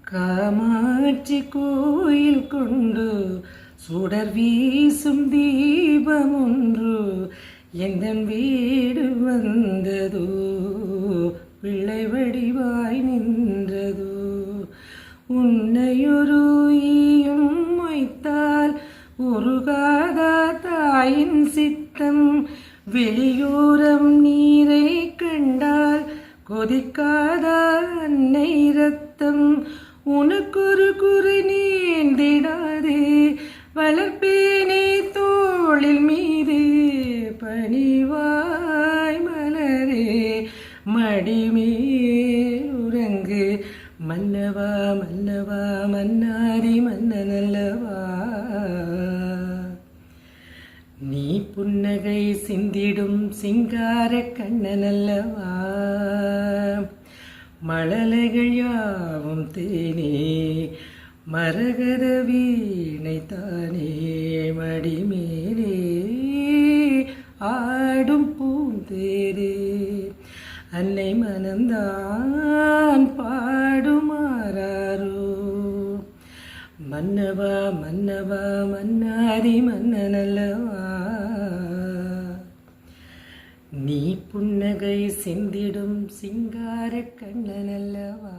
காமாட்சி கோயில் கொண்டு சுடர் வீசும் தீபம் ஒன்று எந்தன் வீடு வந்ததோ, பிள்ளை வடிவாய் நின்றதோ. உன்னையொரு ஈயும் வைத்தால் உருகாத தாயின் சித்தம், வெளியோரம் நீரை கண்டால் கொதிக்காத அன்னை ரத்தம். உனக்கொரு குறை நீந்திடாதே, வளர்ப்பேனே தோளில் மீது பணிவாய் மலரே, மடிமேல் உறங்கு மன்னவா மன்னவா மன்னாரி மன்னனல்லவா. நீ புன்னகை சிந்திடும் சிங்கார கண்ணனல்லவா. மழலைகள் யாவும் தேனே மரகத வீணை தானே, மடிமேலே ஆடும் பூந்தேரே, அன்னை மனந்தான் பாடுமாறாரோ. மன்னவா மன்னவா மன்னாரி மன்னனல்லவா. நீ புன்னகை சிந்திடும் சிங்கார கண்ணனல்லவா.